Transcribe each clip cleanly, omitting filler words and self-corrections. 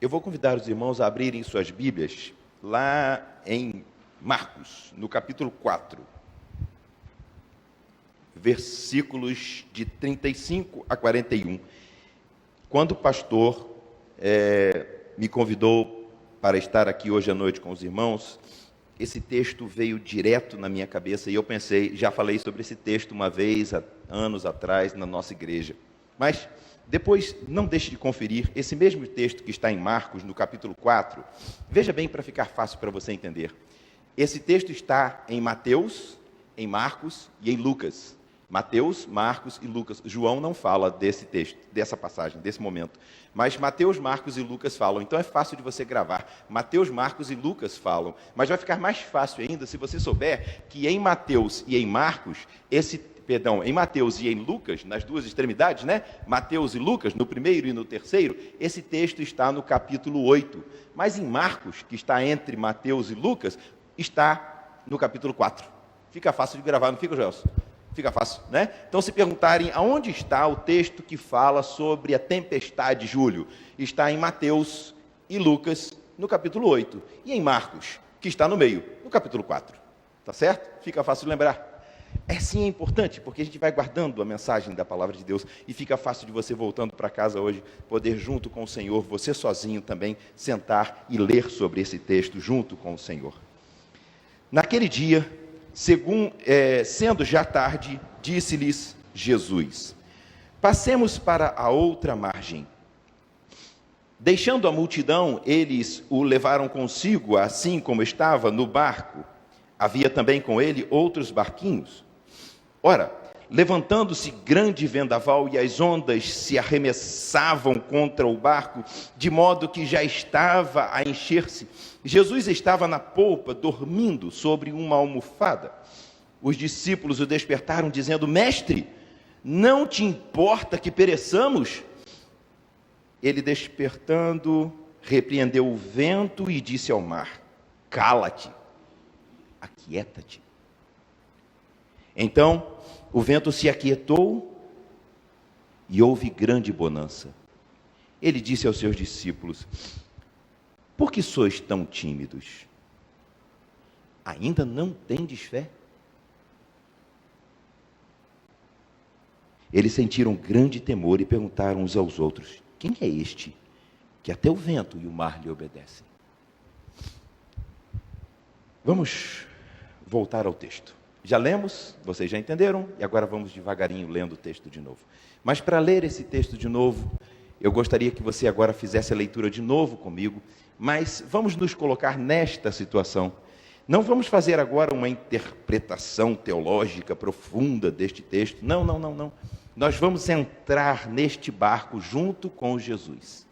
Eu vou convidar os irmãos a abrirem suas Bíblias lá em Marcos, no capítulo 4, versículos de 35 a 41. Quando o pastor me convidou para estar aqui hoje à noite com os irmãos, esse texto veio direto na minha cabeça e eu pensei, já falei sobre esse texto uma vez, há anos atrás, na nossa igreja. Mas depois, não deixe de conferir esse mesmo texto que está em Marcos, no capítulo 4. Veja bem, para ficar fácil para você entender. Esse texto está em Mateus, em Marcos e em Lucas. Mateus, Marcos e Lucas. João não fala desse texto, dessa passagem, desse momento. Mas Mateus, Marcos e Lucas falam. Então é fácil de você gravar. Mateus, Marcos e Lucas falam. Mas vai ficar mais fácil ainda se você souber que em Mateus e em Marcos, em Mateus e em Lucas, nas duas extremidades, né? Mateus e Lucas, no primeiro e no terceiro, esse texto está no capítulo 8. Mas em Marcos, que está entre Mateus e Lucas, está no capítulo 4. Fica fácil de gravar, não fica, Gelson? Fica fácil, né? Então, se perguntarem aonde está o texto que fala sobre a tempestade, Júlio, está em Mateus e Lucas, no capítulo 8. E em Marcos, que está no meio, no capítulo 4. Tá certo? Fica fácil de lembrar. Sim, é importante, porque a gente vai guardando a mensagem da palavra de Deus e fica fácil de você, voltando para casa hoje, poder junto com o Senhor, você sozinho também, sentar e ler sobre esse texto junto com o Senhor. Naquele dia, sendo já tarde, disse-lhes Jesus: passemos para a outra margem. Deixando a multidão, eles o levaram consigo, assim como estava, no barco. Havia também com ele outros barquinhos. Ora, levantando-se grande vendaval e as ondas se arremessavam contra o barco, de modo que já estava a encher-se. Jesus estava na polpa, dormindo sobre uma almofada. Os discípulos o despertaram, dizendo: Mestre, não te importa que pereçamos? Ele, despertando, repreendeu o vento e disse ao mar: Cala-te, aquieta-te. Então o vento se aquietou e houve grande bonança. Ele disse aos seus discípulos: por que sois tão tímidos? Ainda não tendes fé? Eles sentiram grande temor e perguntaram uns aos outros: quem é este que até o vento e o mar lhe obedecem? Vamos voltar ao texto. Já lemos, vocês já entenderam, e agora vamos devagarinho lendo o texto de novo. Mas para ler esse texto de novo, eu gostaria que você agora fizesse a leitura de novo comigo, mas vamos nos colocar nesta situação. Não vamos fazer agora uma interpretação teológica profunda deste texto. Não. Nós vamos entrar neste barco junto com Jesus.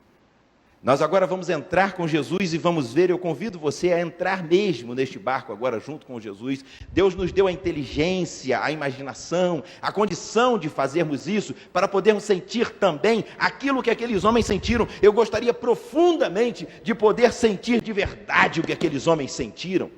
Nós agora vamos entrar com Jesus e vamos ver, eu convido você a entrar mesmo neste barco agora junto com Jesus. Deus nos deu a inteligência, a imaginação, a condição de fazermos isso, para podermos sentir também aquilo que aqueles homens sentiram. Eu gostaria profundamente de poder sentir de verdade o que aqueles homens sentiram.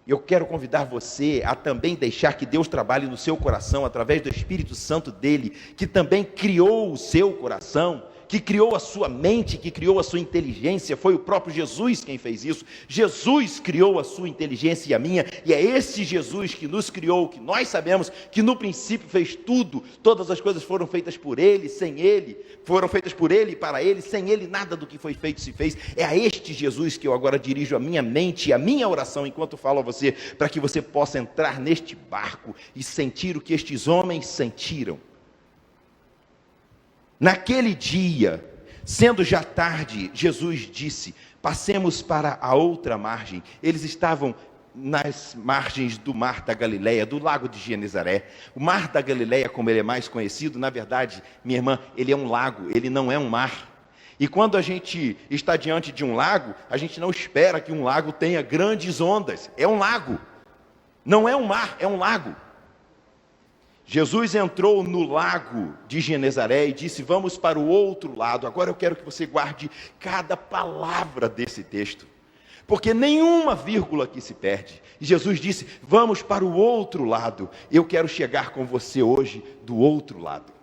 Eu quero convidar você a também deixar que Deus trabalhe no seu coração, através do Espírito Santo dele, que também criou o seu coração, que criou a sua mente, que criou a sua inteligência. Foi o próprio Jesus quem fez isso. Jesus criou a sua inteligência e a minha, e é esse Jesus que nos criou, que nós sabemos que no princípio fez tudo, todas as coisas foram feitas por ele, sem ele, foram feitas por ele e para ele, sem ele nada do que foi feito se fez. É a este Jesus que eu agora dirijo a minha mente e a minha oração enquanto falo a você, para que você possa entrar neste barco e sentir o que estes homens sentiram. Naquele dia, sendo já tarde, Jesus disse: passemos para a outra margem. Eles estavam nas margens do mar da Galileia, do lago de Genezaré. O mar da Galileia, como ele é mais conhecido, na verdade, minha irmã, ele é um lago, ele não é um mar. E quando a gente está diante de um lago, a gente não espera que um lago tenha grandes ondas. É um lago, não é um mar, é um lago. Jesus entrou no lago de Genezaré e disse: vamos para o outro lado. Agora eu quero que você guarde cada palavra desse texto, porque nenhuma vírgula aqui se perde. E Jesus disse: vamos para o outro lado. Eu quero chegar com você hoje do outro lado.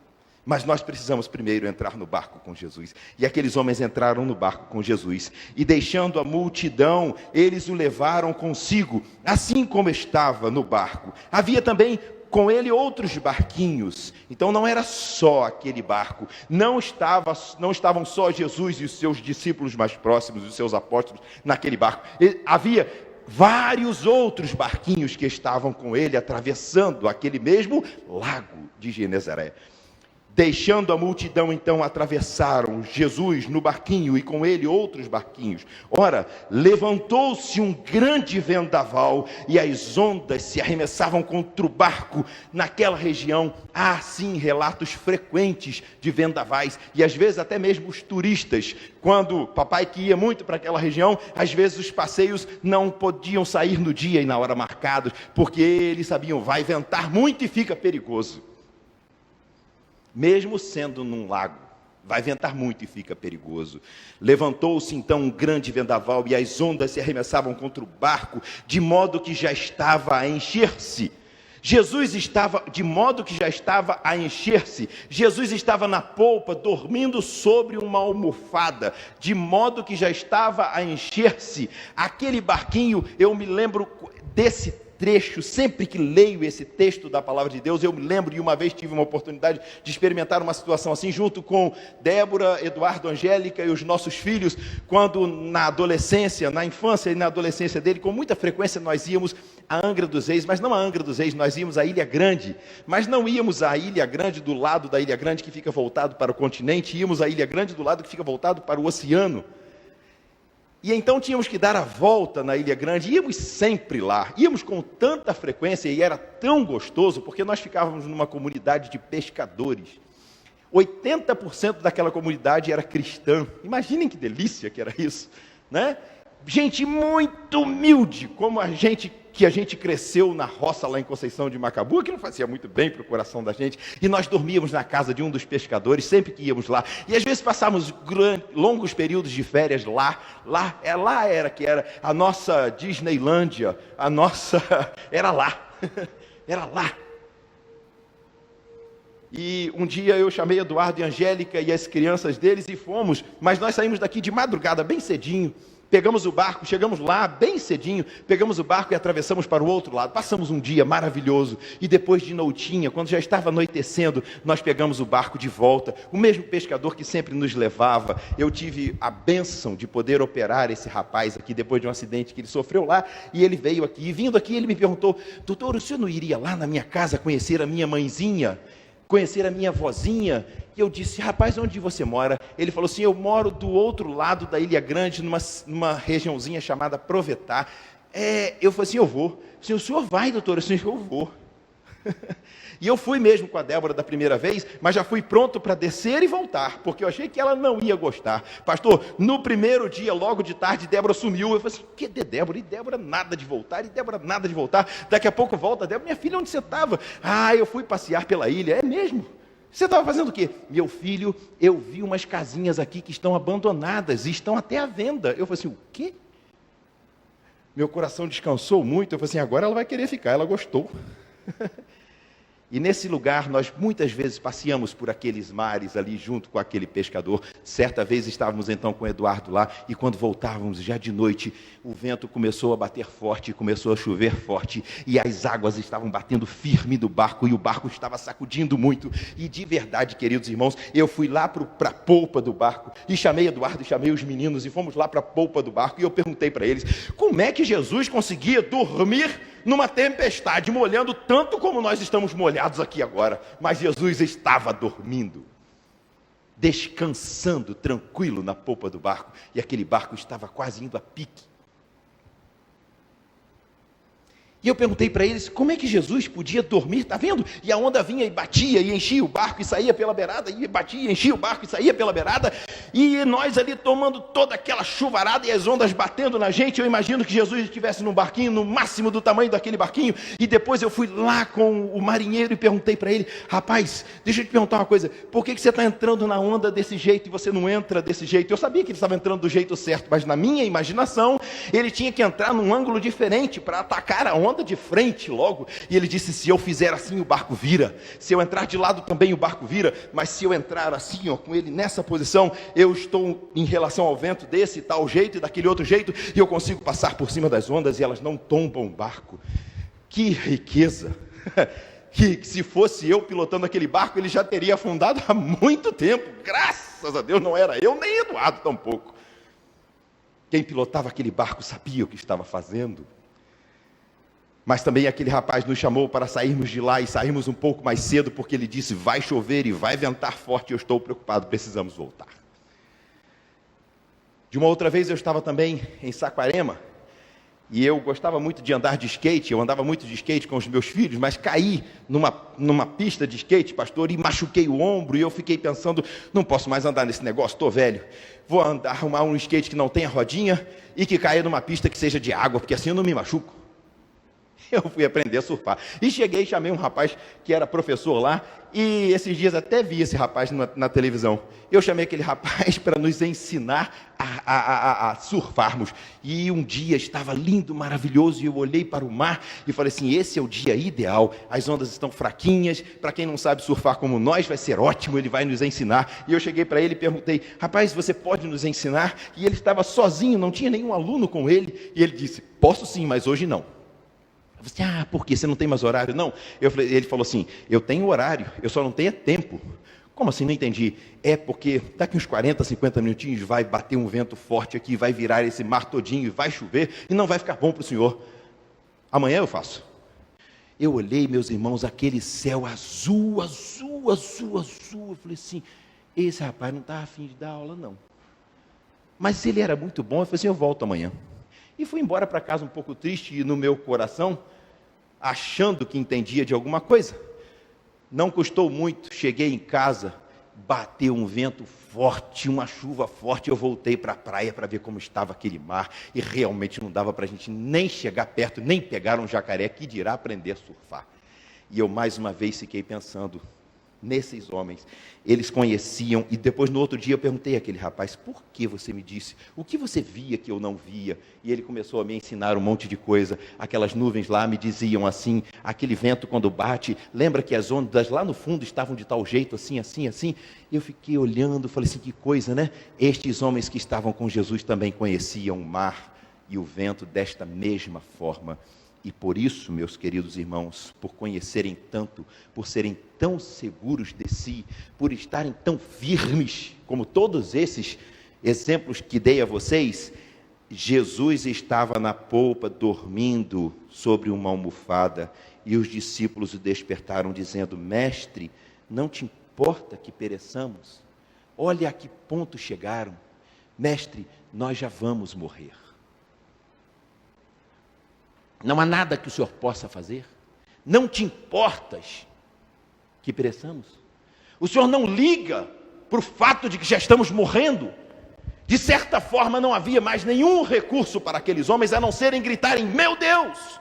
Mas nós precisamos primeiro entrar no barco com Jesus. E aqueles homens entraram no barco com Jesus. E deixando a multidão, eles o levaram consigo, assim como estava no barco. Havia também com ele outros barquinhos. Então não era só aquele barco. Não estavam só Jesus e os seus discípulos mais próximos, os seus apóstolos, naquele barco. Havia vários outros barquinhos que estavam com ele, atravessando aquele mesmo lago de Genezaré. Deixando a multidão, então, atravessaram Jesus no barquinho e com ele outros barquinhos. Ora, levantou-se um grande vendaval e as ondas se arremessavam contra o barco naquela região. Há, sim, relatos frequentes de vendavais e às vezes até mesmo os turistas, quando papai que ia muito para aquela região, às vezes os passeios não podiam sair no dia e na hora marcados, porque eles sabiam, vai ventar muito e fica perigoso. Mesmo sendo num lago, vai ventar muito e fica perigoso. Levantou-se então um grande vendaval e as ondas se arremessavam contra o barco, de modo que já estava a encher-se. Jesus estava na polpa, dormindo sobre uma almofada, de modo que já estava a encher-se. Aquele barquinho, eu me lembro desse trecho, sempre que leio esse texto da palavra de Deus, eu me lembro, e uma vez tive uma oportunidade de experimentar uma situação assim, junto com Débora, Eduardo, Angélica e os nossos filhos, quando na adolescência, na infância e na adolescência dele, com muita frequência nós íamos a Angra dos Reis, mas não a Angra dos Reis, nós íamos à Ilha Grande, mas não íamos à Ilha Grande do lado da Ilha Grande que fica voltado para o continente, íamos à Ilha Grande do lado que fica voltado para o oceano. E então tínhamos que dar a volta na Ilha Grande, íamos sempre lá, íamos com tanta frequência e era tão gostoso, porque nós ficávamos numa comunidade de pescadores. 80% daquela comunidade era cristã. Imaginem que delícia que era isso, né? Gente muito humilde, como a gente cresceu na roça lá em Conceição de Macabu, que não fazia muito bem para o coração da gente, e nós dormíamos na casa de um dos pescadores, sempre que íamos lá, e às vezes passávamos longos períodos de férias lá era a nossa Disneylândia, era lá, era lá. E um dia eu chamei Eduardo e Angélica e as crianças deles e fomos, mas nós saímos daqui de madrugada, bem cedinho, pegamos o barco, chegamos lá bem cedinho, pegamos o barco e atravessamos para o outro lado, passamos um dia maravilhoso, e depois de noitinha, quando já estava anoitecendo, nós pegamos o barco de volta, o mesmo pescador que sempre nos levava. Eu tive a bênção de poder operar esse rapaz aqui, depois de um acidente que ele sofreu lá, e ele veio aqui, e vindo aqui ele me perguntou: doutor, o senhor não iria lá na minha casa conhecer a minha mãezinha? Conhecer a minha vozinha? E eu disse: rapaz, onde você mora? Ele falou assim: eu moro do outro lado da Ilha Grande, numa regiãozinha chamada Provetá. Eu falei assim: eu vou. Assim, o senhor vai, doutor? Assim, eu vou. E eu fui mesmo com a Débora da primeira vez, mas já fui pronto para descer e voltar, porque eu achei que ela não ia gostar. Pastor, no primeiro dia, logo de tarde, Débora sumiu. Eu falei assim: que de Débora? E Débora nada de voltar, e Débora nada de voltar. Daqui a pouco volta Débora: minha filha, onde você estava? Eu fui passear pela ilha. É mesmo? Você estava fazendo o quê? Meu filho, eu vi umas casinhas aqui que estão abandonadas e estão até à venda. Eu falei assim: o quê? Meu coração descansou muito. Eu falei assim: agora ela vai querer ficar, ela gostou. E nesse lugar nós muitas vezes passeamos por aqueles mares ali junto com aquele pescador. Certa vez estávamos então com o Eduardo lá, e quando voltávamos já de noite, o vento começou a bater forte, começou a chover forte, e as águas estavam batendo firme do barco, e o barco estava sacudindo muito. E de verdade, queridos irmãos, eu fui lá para a polpa do barco, e chamei Eduardo, e chamei os meninos, e fomos lá para a polpa do barco, e eu perguntei para eles: como é que Jesus conseguia dormir numa tempestade, molhando tanto como nós estamos molhados aqui agora? Mas Jesus estava dormindo, descansando, tranquilo na polpa do barco, e aquele barco estava quase indo a pique. E eu perguntei para eles: como é que Jesus podia dormir? Está vendo? E a onda vinha e batia e enchia o barco e saía pela beirada, e batia e enchia o barco e saía pela beirada, e nós ali tomando toda aquela chuvarada e as ondas batendo na gente. Eu imagino que Jesus estivesse num barquinho, no máximo do tamanho daquele barquinho. E depois eu fui lá com o marinheiro e perguntei para ele: rapaz, deixa eu te perguntar uma coisa, por que você está entrando na onda desse jeito e você não entra desse jeito? Eu sabia que ele estava entrando do jeito certo, mas na minha imaginação ele tinha que entrar num ângulo diferente para atacar a onda. onda de frente logo. E ele disse, se eu fizer assim, o barco vira. Se eu entrar de lado também, o barco vira. Mas se eu entrar assim, ó, com ele nessa posição, eu estou em relação ao vento desse tal jeito e daquele outro jeito, e eu consigo passar por cima das ondas e elas não tombam o barco. Que riqueza! Que se fosse eu pilotando aquele barco, ele já teria afundado há muito tempo. Graças a Deus não era eu, nem Eduardo tampouco. Quem pilotava aquele barco sabia o que estava fazendo. Mas também aquele rapaz nos chamou para sairmos de lá e sairmos um pouco mais cedo, porque ele disse, vai chover e vai ventar forte, eu estou preocupado, precisamos voltar. De uma outra vez eu estava também em Saquarema, e eu gostava muito de andar de skate, eu andava muito de skate com os meus filhos, mas caí numa pista de skate, pastor, e machuquei o ombro, e eu fiquei pensando, não posso mais andar nesse negócio, estou velho, vou arrumar um skate que não tenha rodinha, e que caia numa pista que seja de água, porque assim eu não me machuco. Eu fui aprender a surfar, e cheguei e chamei um rapaz que era professor lá, e esses dias até vi esse rapaz na televisão. Eu chamei aquele rapaz para nos ensinar a surfarmos, e um dia estava lindo, maravilhoso, e eu olhei para o mar, e falei assim, esse é o dia ideal, as ondas estão fraquinhas, para quem não sabe surfar como nós, vai ser ótimo, ele vai nos ensinar. E eu cheguei para ele e perguntei, rapaz, você pode nos ensinar? E ele estava sozinho, não tinha nenhum aluno com ele, e ele disse, posso sim, mas hoje não. Eu falei, por quê? Você não tem mais horário? Não. Ele falou assim, eu tenho horário, eu só não tenho tempo. Como assim? Não entendi. É porque daqui uns 40, 50 minutinhos vai bater um vento forte aqui, vai virar esse mar todinho, vai chover e não vai ficar bom para o senhor. Amanhã eu faço. Eu olhei, meus irmãos, aquele céu azul, azul, azul, azul. Eu falei assim, esse rapaz não está afim de dar aula, não. Mas ele era muito bom, eu falei assim, eu volto amanhã. E fui embora para casa um pouco triste e no meu coração, achando que entendia de alguma coisa. Não custou muito, cheguei em casa, bateu um vento forte, uma chuva forte, eu voltei para a praia para ver como estava aquele mar, e realmente não dava para a gente nem chegar perto, nem pegar um jacaré, que dirá aprender a surfar. E eu mais uma vez fiquei pensando, nesses homens, eles conheciam, e depois no outro dia eu perguntei àquele rapaz, por que você me disse? O que você via que eu não via? E ele começou a me ensinar um monte de coisa, aquelas nuvens lá me diziam assim, aquele vento quando bate, lembra que as ondas lá no fundo estavam de tal jeito, assim, assim, assim? E eu fiquei olhando, falei assim, que coisa, né? Estes homens que estavam com Jesus também conheciam o mar e o vento desta mesma forma. E por isso, meus queridos irmãos, por conhecerem tanto, por serem tão seguros de si, por estarem tão firmes, como todos esses exemplos que dei a vocês, Jesus estava na polpa, dormindo sobre uma almofada, e os discípulos o despertaram, dizendo, mestre, não te importa que pereçamos? Olha a que ponto chegaram. Mestre, nós já vamos morrer. Não há nada que o Senhor possa fazer? Não te importas que pereçamos? O Senhor não liga para o fato de que já estamos morrendo? De certa forma não havia mais nenhum recurso para aqueles homens, a não serem gritarem, meu Deus!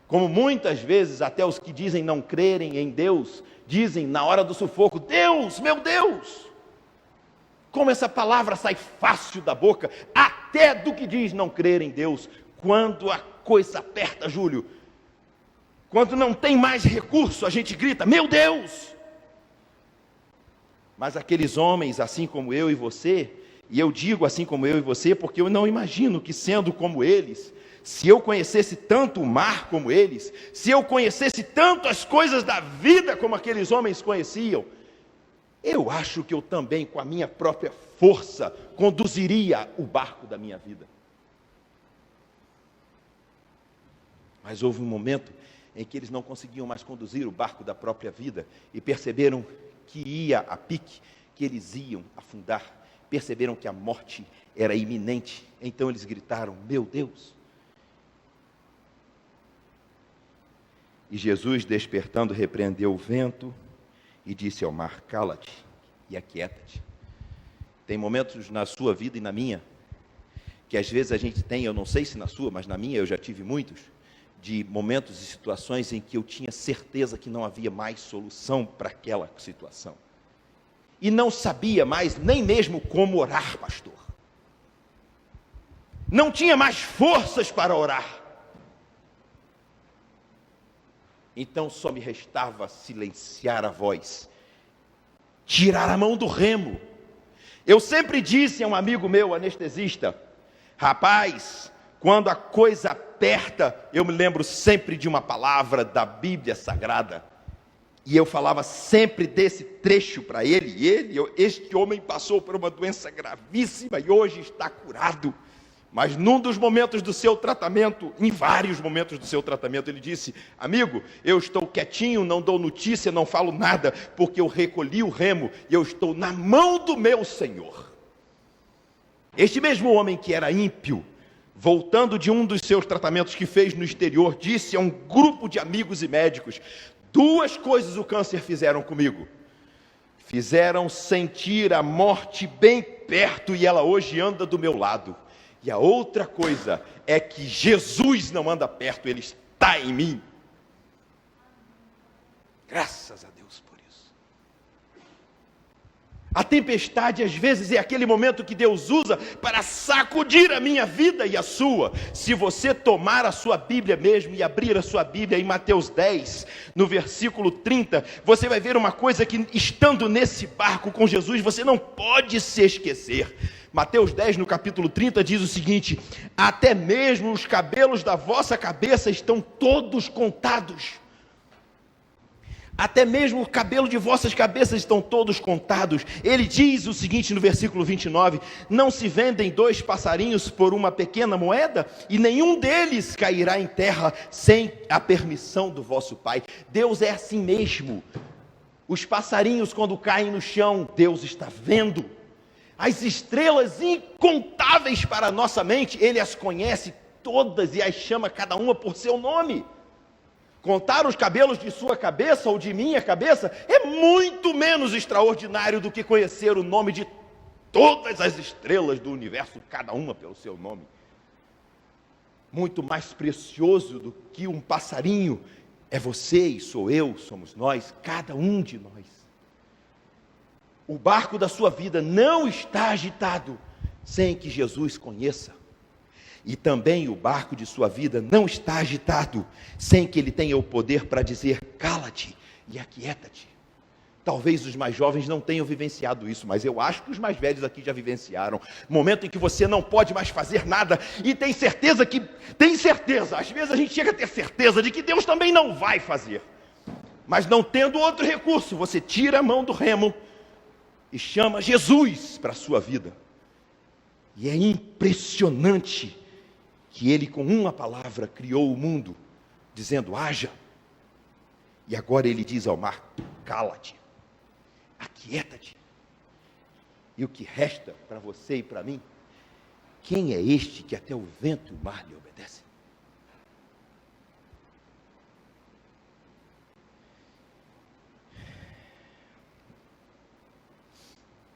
Como muitas vezes até os que dizem não crerem em Deus, dizem na hora do sufoco, Deus, meu Deus! Como essa palavra sai fácil da boca, até do que diz não crer em Deus, quando a coisa aperta, Júlio, quando não tem mais recurso, a gente grita, meu Deus! Mas aqueles homens, assim como eu e você, e eu digo assim como eu e você, porque eu não imagino que sendo como eles, se eu conhecesse tanto o mar como eles, se eu conhecesse tanto as coisas da vida como aqueles homens conheciam, eu acho que eu também, com a minha própria força, conduziria o barco da minha vida. Mas houve um momento em que eles não conseguiam mais conduzir o barco da própria vida e perceberam que ia a pique, que eles iam afundar, perceberam que a morte era iminente, então eles gritaram, meu Deus! E Jesus, despertando, repreendeu o vento e disse ao mar, cala-te e aquieta-te. Tem momentos na sua vida e na minha, que às vezes a gente tem, eu não sei se na sua, mas na minha eu já tive muitos, de momentos e situações em que eu tinha certeza que não havia mais solução para aquela situação. E não sabia mais nem mesmo como orar, pastor. Não tinha mais forças para orar. Então só me restava silenciar a voz, tirar a mão do remo. Eu sempre disse a um amigo meu, anestesista: rapaz, quando a coisa aperta, eu me lembro sempre de uma palavra da Bíblia Sagrada. E eu falava sempre desse trecho para ele. Este homem passou por uma doença gravíssima e hoje está curado. Mas num dos momentos do seu tratamento, em vários momentos do seu tratamento, ele disse: amigo, eu estou quietinho, não dou notícia, não falo nada, porque eu recolhi o remo e eu estou na mão do meu Senhor. Este mesmo homem que era ímpio, voltando de um dos seus tratamentos que fez no exterior, disse a um grupo de amigos e médicos: duas coisas o câncer fizeram comigo. Fizeram sentir a morte bem perto e ela hoje anda do meu lado. E a outra coisa é que Jesus não anda perto, Ele está em mim. Graças a Deus por isso. A tempestade às vezes é aquele momento que Deus usa para sacudir a minha vida e a sua. Se você tomar a sua Bíblia mesmo e abrir a sua Bíblia em Mateus 10, no versículo 30, você vai ver uma coisa que, estando nesse barco com Jesus, você não pode se esquecer. Mateus 10, no capítulo 30, diz o seguinte: até mesmo os cabelos da vossa cabeça estão todos contados. Até mesmo o cabelo de vossas cabeças estão todos contados. Ele diz o seguinte no versículo 29, não se vendem 2 passarinhos por uma pequena moeda? E nenhum deles cairá em terra sem a permissão do vosso Pai. Deus é assim mesmo. Os passarinhos, quando caem no chão, Deus está vendo. As estrelas incontáveis para a nossa mente, Ele as conhece todas e as chama cada uma por seu nome. Contar os cabelos de sua cabeça ou de minha cabeça é muito menos extraordinário do que conhecer o nome de todas as estrelas do universo, cada uma pelo seu nome. Muito mais precioso do que um passarinho é você e sou eu, somos nós, cada um de nós. O barco da sua vida não está agitado sem que Jesus conheça. E também o barco de sua vida não está agitado sem que Ele tenha o poder para dizer: cala-te e aquieta-te. Talvez os mais jovens não tenham vivenciado isso, mas eu acho que os mais velhos aqui já vivenciaram. Momento em que você não pode mais fazer nada e tem certeza, às vezes a gente chega a ter certeza de que Deus também não vai fazer. Mas não tendo outro recurso, você tira a mão do remo e chama Jesus para a sua vida. E é impressionante que Ele com uma palavra criou o mundo, dizendo: haja. E agora Ele diz ao mar: cala-te, aquieta-te. E o que resta para você e para mim? Quem é este que até o vento e o mar lhe obedecem?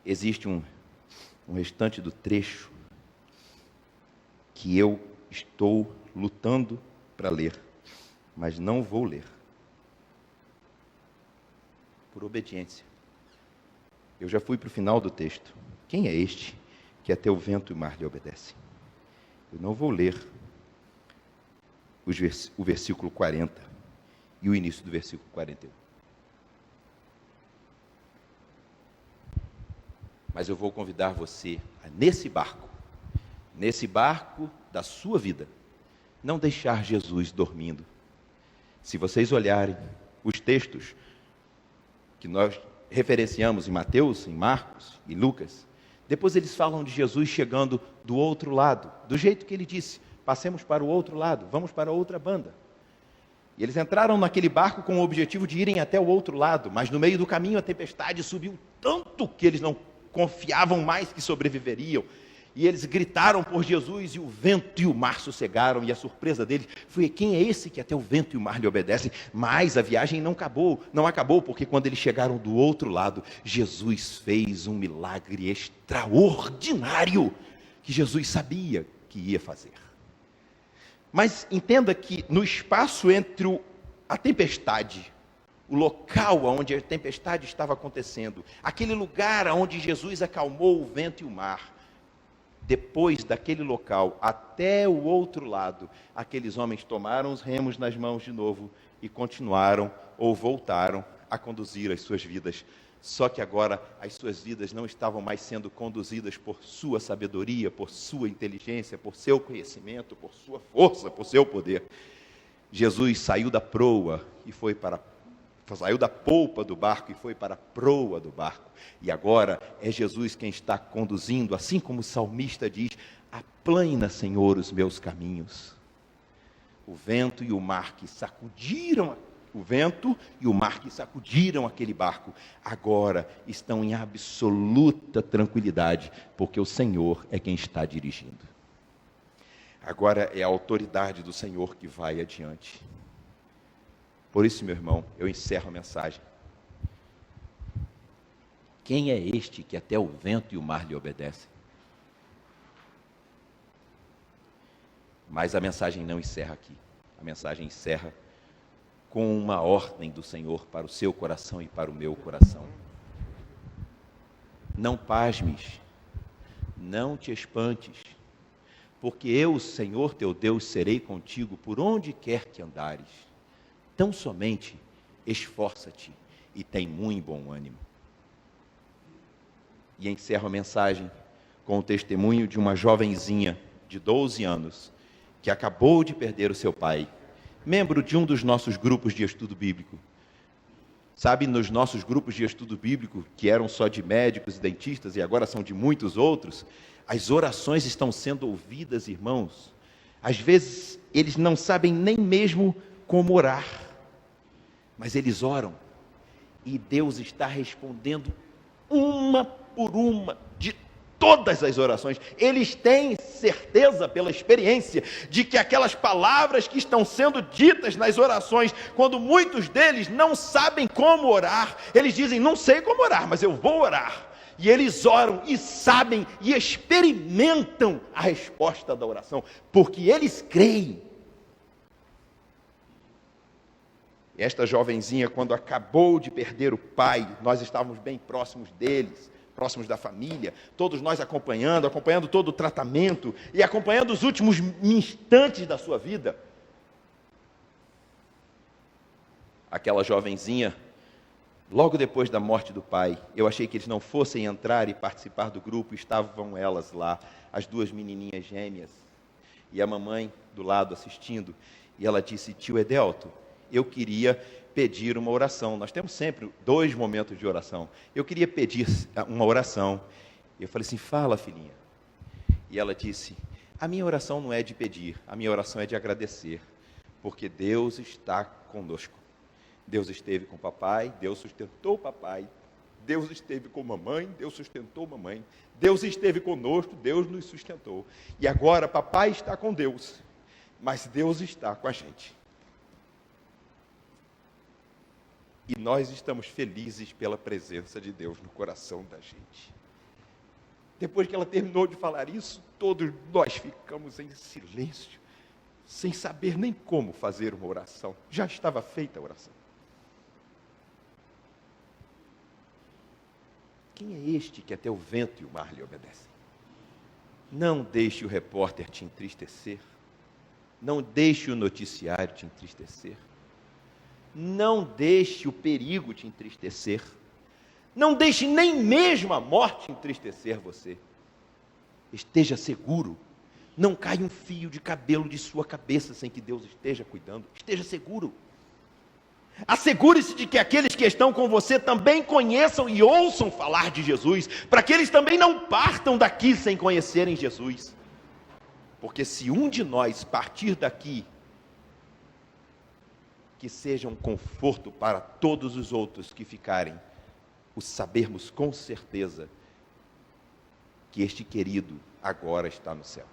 Existe um restante do trecho que eu estou lutando para ler, mas não vou ler, por obediência. Eu já fui para o final do texto. Quem é este que até o vento e o mar lhe obedecem? Eu não vou ler o versículo 40 e o início do versículo 41. Mas eu vou convidar você a, nesse barco da sua vida, não deixar Jesus dormindo. Se vocês olharem os textos que nós referenciamos em Mateus, em Marcos e Lucas, depois eles falam de Jesus chegando do outro lado, do jeito que Ele disse: passemos para o outro lado, vamos para a outra banda. E eles entraram naquele barco com o objetivo de irem até o outro lado, mas no meio do caminho a tempestade subiu tanto que eles não confiavam mais que sobreviveriam. E eles gritaram por Jesus e o vento e o mar sossegaram. E a surpresa deles foi: quem é esse que até o vento e o mar lhe obedecem? Mas a viagem não acabou, porque quando eles chegaram do outro lado, Jesus fez um milagre extraordinário que Jesus sabia que ia fazer. Mas entenda que no espaço entre a tempestade, o local onde a tempestade estava acontecendo, aquele lugar onde Jesus acalmou o vento e o mar, Depois daquele local até o outro lado, aqueles homens tomaram os remos nas mãos de novo e continuaram ou voltaram a conduzir as suas vidas. Só que agora as suas vidas não estavam mais sendo conduzidas por sua sabedoria, por sua inteligência, por seu conhecimento, por sua força, por seu poder. Jesus saiu da proa e saiu da polpa do barco e foi para a proa do barco. E agora é Jesus quem está conduzindo, assim como o salmista diz: aplana, Senhor, os meus caminhos. O vento e o mar que sacudiram aquele barco, agora estão em absoluta tranquilidade, porque o Senhor é quem está dirigindo. Agora é a autoridade do Senhor que vai adiante. Por isso, meu irmão, eu encerro a mensagem. Quem é este que até o vento e o mar lhe obedecem? Mas a mensagem não encerra aqui. A mensagem encerra com uma ordem do Senhor para o seu coração e para o meu coração. Não pasmes, não te espantes, porque eu, o Senhor teu Deus, serei contigo por onde quer que andares. Tão somente esforça-te e tem muito bom ânimo. E encerro a mensagem com o testemunho de uma jovenzinha de 12 anos, que acabou de perder o seu pai, membro de um dos nossos grupos de estudo bíblico. Sabe, nos nossos grupos de estudo bíblico, que eram só de médicos e dentistas, e agora são de muitos outros, as orações estão sendo ouvidas, irmãos. Às vezes, eles não sabem nem mesmo como orar, mas eles oram, e Deus está respondendo uma por uma de todas as orações. Eles têm certeza, pela experiência, de que aquelas palavras que estão sendo ditas nas orações, quando muitos deles não sabem como orar, eles dizem: não sei como orar, mas eu vou orar. E eles oram e sabem e experimentam a resposta da oração, porque eles creem. Esta jovenzinha, quando acabou de perder o pai, nós estávamos bem próximos deles, próximos da família, todos nós acompanhando todo o tratamento e acompanhando os últimos instantes da sua vida. Aquela jovenzinha, logo depois da morte do pai, eu achei que eles não fossem entrar e participar do grupo, estavam elas lá, as duas menininhas gêmeas, e a mamãe do lado assistindo, e ela disse: tio Edelto, eu queria pedir uma oração. Nós temos sempre 2 momentos de oração. Eu queria pedir uma oração. Eu falei assim: fala, filhinha. E ela disse: a minha oração não é de pedir, a minha oração é de agradecer, porque Deus está conosco. Deus esteve com o papai, Deus sustentou o papai, Deus esteve com mamãe, Deus sustentou mamãe, Deus esteve conosco, Deus nos sustentou. E agora papai está com Deus, mas Deus está com a gente. E nós estamos felizes pela presença de Deus no coração da gente. Depois que ela terminou de falar isso, todos nós ficamos em silêncio, sem saber nem como fazer uma oração. Já estava feita a oração. Quem é este que até o vento e o mar lhe obedecem? Não deixe o repórter te entristecer. Não deixe o noticiário te entristecer. Não deixe o perigo te entristecer. Não deixe nem mesmo a morte entristecer você. Esteja seguro. Não caia um fio de cabelo de sua cabeça sem que Deus esteja cuidando. Esteja seguro. Assegure-se de que aqueles que estão com você também conheçam e ouçam falar de Jesus, para que eles também não partam daqui sem conhecerem Jesus. Porque se um de nós partir daqui, que seja um conforto para todos os outros que ficarem, o sabermos com certeza que este querido agora está no céu.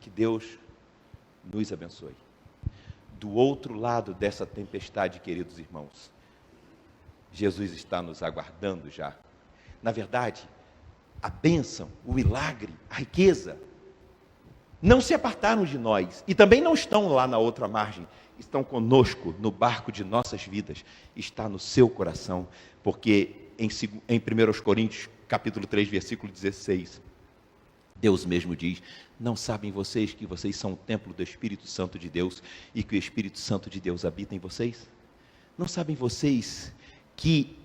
Que Deus nos abençoe. Do outro lado dessa tempestade, queridos irmãos, Jesus está nos aguardando já. Na verdade, a bênção, o milagre, a riqueza, não se apartaram de nós, e também não estão lá na outra margem, estão conosco no barco de nossas vidas, está no seu coração, porque em 1 Coríntios capítulo 3, versículo 16. Deus mesmo diz: não sabem vocês que vocês são o templo do Espírito Santo de Deus e que o Espírito Santo de Deus habita em vocês? Não sabem vocês que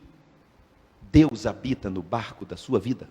Deus habita no barco da sua vida?